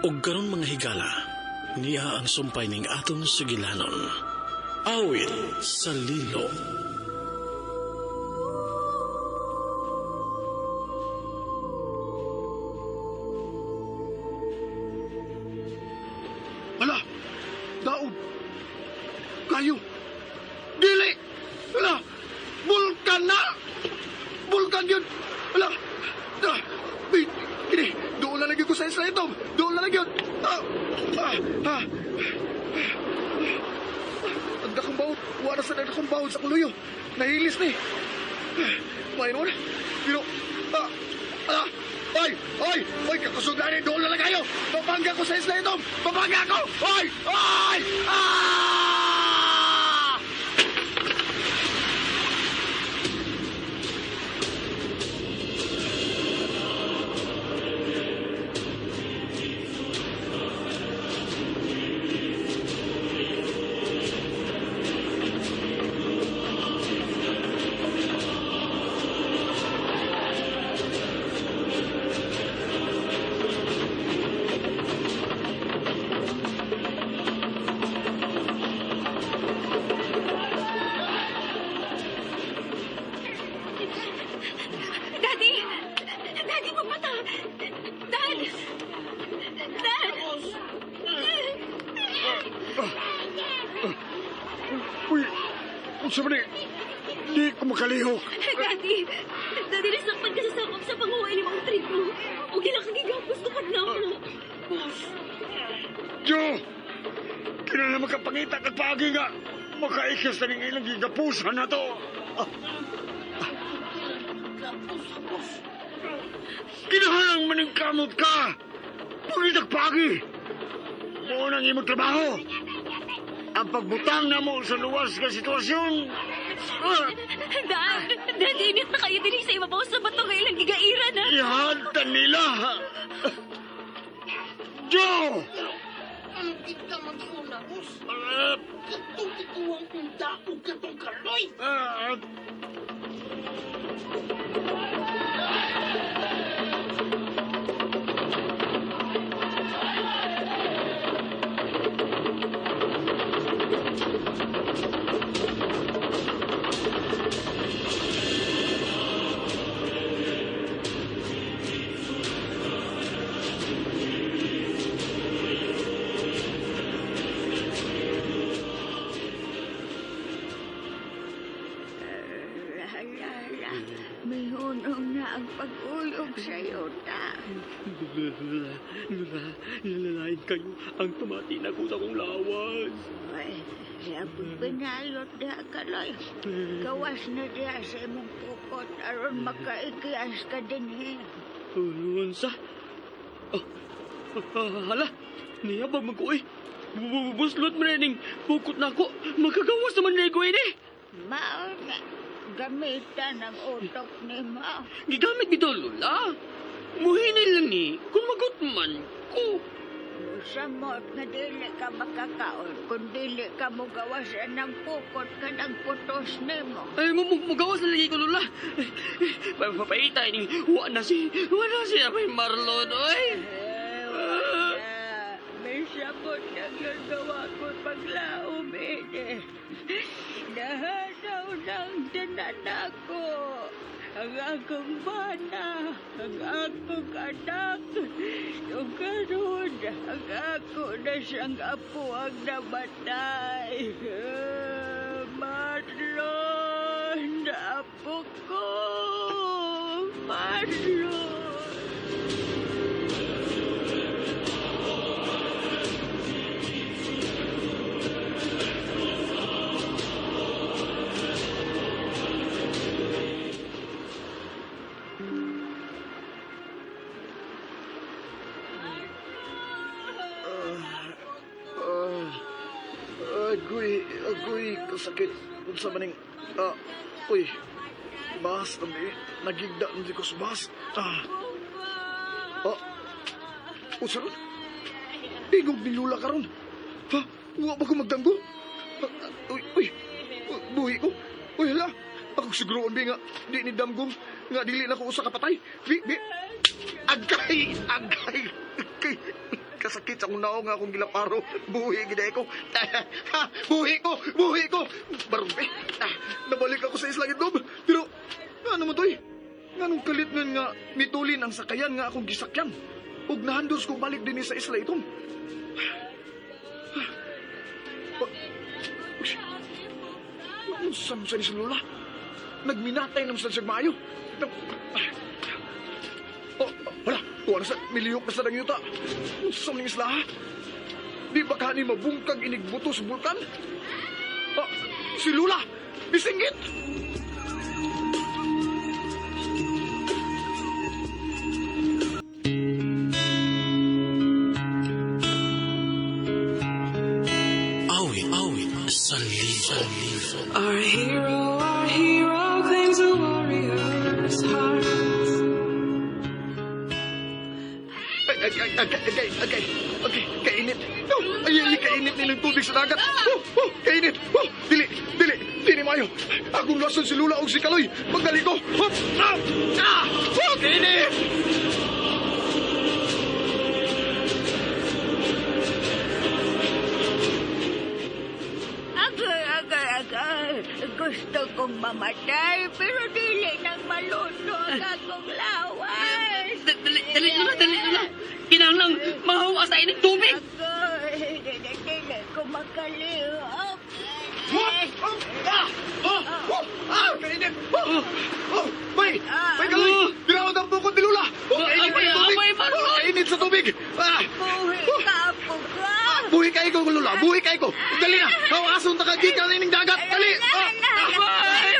ug karon mga higala, niya ang sumpay ning aton sugilanon. Awit sa Lilo. Hala! Daog! Kayo! Dili! Hala! Bulkan na! Bulkan yun! Hala! Gini! Doon na lagi ko sa isla ito! Doon na lagi yun! Ang dakong bawod! Wala sa dakong bawod sa kuluyo! Nahilis ni! Main mo na! Pero... Oy! Oy! Oy! Kakusugani! Doon na lang kayo! Papangga ko sa isla ito! Papangga ko! Oy! Oy! Daddy! Daddy, magmata! Dad! Dad! Uy! Unsa man ni? Di ko makalihok. Daddy! Daddy, nasakpan ka sa sakop sa panguhay ni mga trigo. O ginakagigapos ko pag nauna. Jo! Kinala makapangita kag paagi nga. Makaikas na ning ilang gigapusan na to. Kinahalang maningkamot ka. Pangitag pagi. Mo nang imong trabaho. Ang pagbutang na mo sa luwas ka sitwasyon. Dad! Daddy, init na kayo din sa ibabaw sa bato ng ilang gigairan, ha? Ihatan nila. Jo! Ang kita magsuna, boss. Kitong-kituwang punta o katong kaloy. Mihunong na ang pag-ulog sa yuta. Nalalain kayo ang tumati na ko sa kong lawas. Ay, sabi pinalot na kaloy. Gawas na diya sa imong pukot aron makaikias ka din Unsa? Hala, niya ba mag-uwi? Buslot mo na ning bukot na ko. Magkagawas naman na ko ini. Mauna, gamitan ang utok ni mo. Gigamit bito, Lola. Muhinay lang ni kung magutman ko. Samot nga dili ka makakaon kung dili ka mo gawasan ng pukot ka ng putos ni mo. Ay, mugawas na lagi ko, Lola. Papaitay ning wala si Abay Marlon, oy. Wala. May sabot na gagawa ko paglaom ini. Nahanaw ng tanan ako. Ang akong bana, ang akong anak. Yung karoon, ang ako na siyang apo ang namatay. Marlon, apo ko. Marlon. Agoy, kasakit. Unsa maning, uy, bahas, nagigda, hindi ko sa bahas. Unsa ron? Tingog ni Lula ka ron. Ha? Huwag ba ko magdamgo? Uy, buhi ko. Uy, hala. Ako siguroon, bi nga, di ni damgong, nga dili na ko usa kapatay. Bi, agay. sakit sa akong naong nga akong gilaparo. Buhi, giday ko. Buhi ko. Barumpe, nabalik ako sa islang itom. Pero, ano mo to'y? Nganong kalit nga mitulin ang sakayan nga akong gisakyan. Ug nahandos ko balik din sa isla itom. Saan sa ni si Lola? Nagminatay naman sa siyang maayo. Wala, tuwa na sa miliyok na sa dangyuta. Saan ni isla ha? Di ba ka ni mabungkag inigbuto sa bulkan? Si Lola! Bisinggit! Awit sa libo. Our hero claims a warrior's heart. Okay, kainit. Kainit ni ng tubig sa dagat. Kainit. Dili mayo. Akong lason si Lula o si Kaloy. Magdali ko. Kainit! Agay. Gusto kong mamatay, pero dili nang malunod akong lawas. Dali na. Kinahanglang mahawa sa ining tubig. Agay, dili ko makalihap. Kainit! May Kaloy! Binawad ang bukod ni Lula! Kainit sa tubig! Kainit sa tubig! Buhi ka po ka. Buhi kay ko, Lula! Buhi kay ko! Dali na! Hawason ta ka gikan ining dagat! Dali!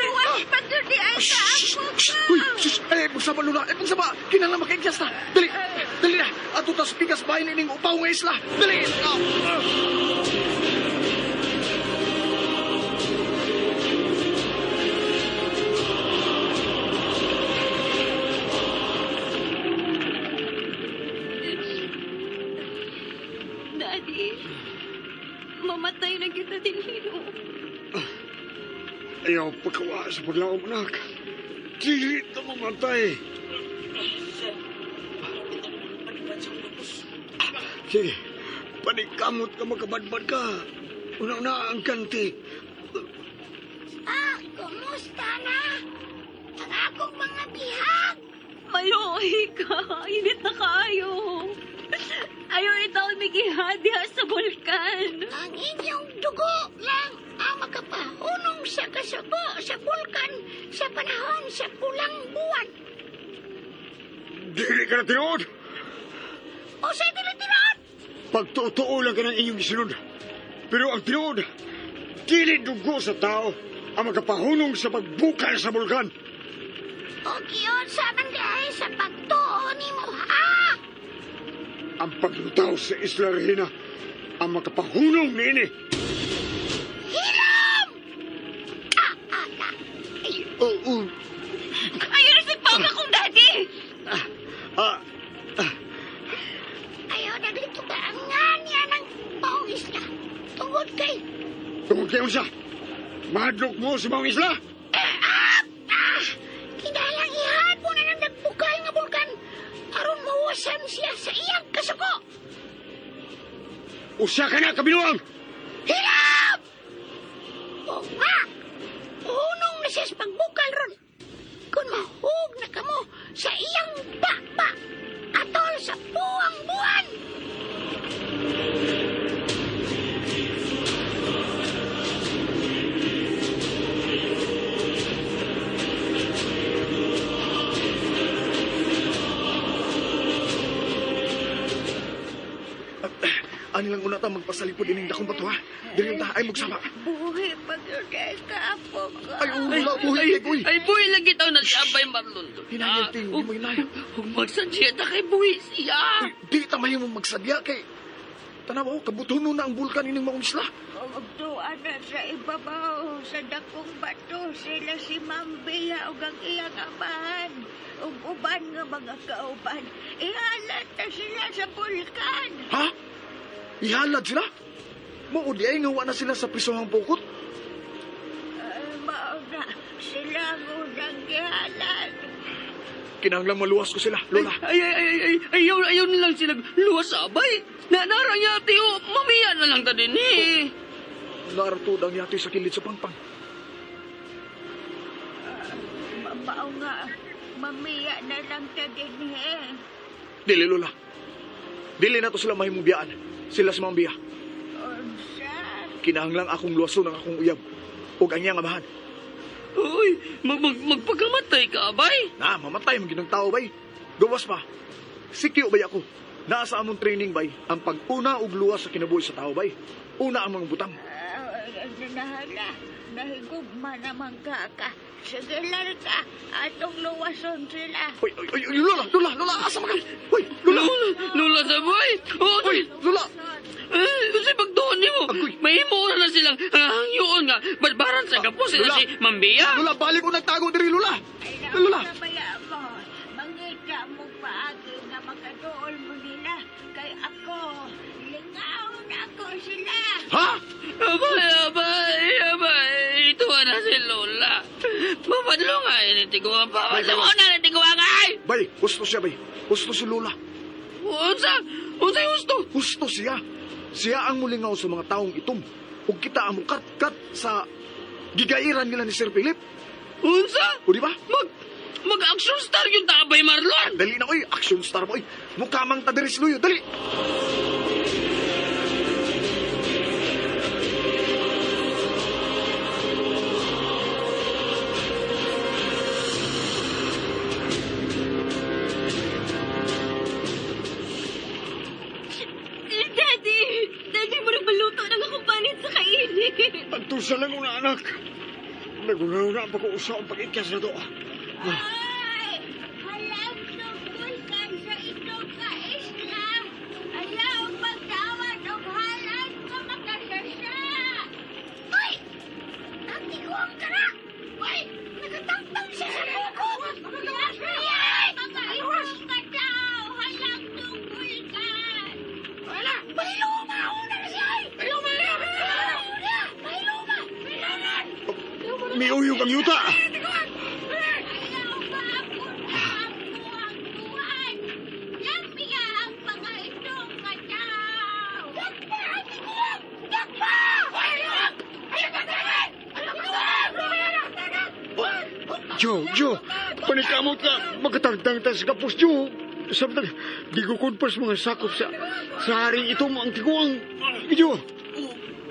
Luwas pagdudian ka ako ka. Uy! Sus! Pagsaba, Lula! Pagsaba! Kinala makikyas na! Dali na! Ato tas pikas bahay ining upaw nga isla! Dali! Daddy, mamatay na kita din, Hino. Ayaw pagkawa sa paglaom, anak. Dili na mamatay. Sige, panikamot ka, magkabadbad ka. Una-una ang ganti. Kumusta na? Ang akong mga bihag. Mayoy ka. Init na kayo. Ayaw itaw nagihadya sa bulkan. Ang inyong dugo lang ang makapahunong sa kasabo sa bulkan sa panahon sa pulang buwan. Dili ka na tinood. O sa tinatinood? Pagtutuo lang ka ng inyong isunod. Pero ang tinood, dili dugo sa tao ang magkapahunong sa pagbukal sa bulkan. O kiyon sa manday sa pagtuo ni mo, ha? Ang paglutaw sa Isla Regina ang makapahunong nini. Hilam! Anak. Oo. Ayaw na sigpang akong daddy. Ayaw na dito ka ang nga niya ng pawis niya. Tungod kay... Tungkol kayo siya. Mahadlok mo si Mang Isla. Kidalang ihad mo na ng nagbukal nga bulkan aron mawasan siya sa iyang kasuko. Usya ka na, kabinuang. Hirap! O nga, hunong na siya sa pagbukal ron. Kung mahug na kamo sa iyang bakba atol sa buwang buwan. Ani lang una ta magpasalipod ining dakong bato ha. Dili ta ay magsama. Buhi pagdudian ka po ka. Ay, Lula, buhi kay koy. Ay, buhay lagi daw na siya abay Marlon. Hinayang ting, di mo hinayang. Huwag magsadya na kay buhay siya. Di ta mahiyo mong magsadya kay tanaw kabutuno na ang bulkan ining maong isla. Magtuan na sa ibabaw sa dakong bato sila si Mambiya ug ang iyang amahan ug uban nga mga kauban. Ihalat na sila sa bulkan. Ha? Ihalad sila? Mao di ay nga na sila sa prisuhang pukot. Mao na sila ngunang gihalat. kinahanglang maluwas ko sila, Lola. Ayaw nilang silang luwas abay. Narang yati o, mamiya na lang ta din eh. Naratod ang yati sa kilid sa pangpang. Mabao nga, mamiya na lang ta din eh. Dili, Lola. Dili na to sila mahimong biyaan. Sila si Mambiya. Unsa? Kinahanglang akong luwason ang akong uyab. Ug ang iyang amahan. Uy, magpagamatay ka abay. Na, mamatay ang ginang tao, bay. Gawas pa. Sikyo, bay ako. Nasa among training, bay, ang pag-una ug luwas sa kinabuhi sa tao, bay. Una ang mga butang. Nahala, nahigugma naman ka. Sige lang ka, atong luwason sila. Uy, Lola, asa ka? Uy, Lola. Lula sa boy. Uy, Lola. Kasi pagtuon ni mo, Agoy. may mura na silang hangyoon nga. Barbaran sa kapos sila Lola. si Mambiya. Lola, balik ko nagtago diri, Lola. Ay, Lola. nabaya mo. Mangita mo paagi nga makadool mo nila. Kay ako, lingaw na ako sila. Ha? Abay. Ito na si Lola. Mapadlo nga, initi ko nga pa. Sa mo na, initi ko nga ay. Bay, gusto siya, bay. Gusto si Lola. Unsa yung gusto? Gusto siya. Siya ang mulingaw sa mga taong itom. Ug kita ang mukat-kat sa gigairan nila ni Sir Philip. Unsa? O di ba? Mag-action star yung tabay, Marlon. Dali na, oy. Action star mo, oy. Mukha mang tadiris luyo. Dali. Daddy, mo nagbaluto ng akong panit sa kainit. Antusa lang una, anak. Naguna-una pa ko usa ang pag-ikas na to. Ay! Halang tungkol ka sa itong kaisla. Ayaw magtawad o halang ka makasasya. Uy! Ati ko ang kara! Uy! Nakatangtang siya sa buko! Ay! Makaiwas ka daw! Halang tungkol ka! Wala! Mahiluma! Una na siya! Mahiluma! Mahiluma! Miuyog ang yuta. Ayaw ba ako na ang buwan? Lamia ang mga itong kataw! Dakpa! Ate Kuwang! Dakpa! Jo, panikamot ka. Magkatagtang ta sa kapos, Jo. Sabtag, di ko kunpas mga sakop sa haring ito mo ang tiguang. Jo.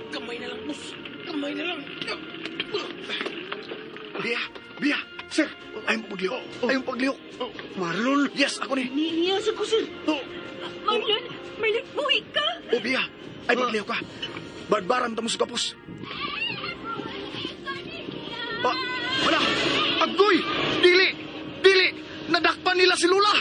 Kamay na lang, boss. Kamay na lang. Biya. Sir, ayong paglihok. Ayong paglihok. Marlon. Yes, ako ni. Niyasa ko, sir. Marlon, buhay ka. O, Biya. Ay, paglihok ka. Barbaran tamo sa kapos. Wala! Agoy! Dili! Nadakpan nila si Lola!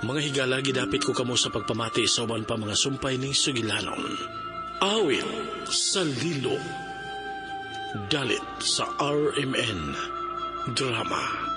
Mga higala, gidapit ko kamo sa pagpamati sa uban pa mga sumpay ni Sugilanon. Awit sa Lilo. Dalit sa RMN Drama.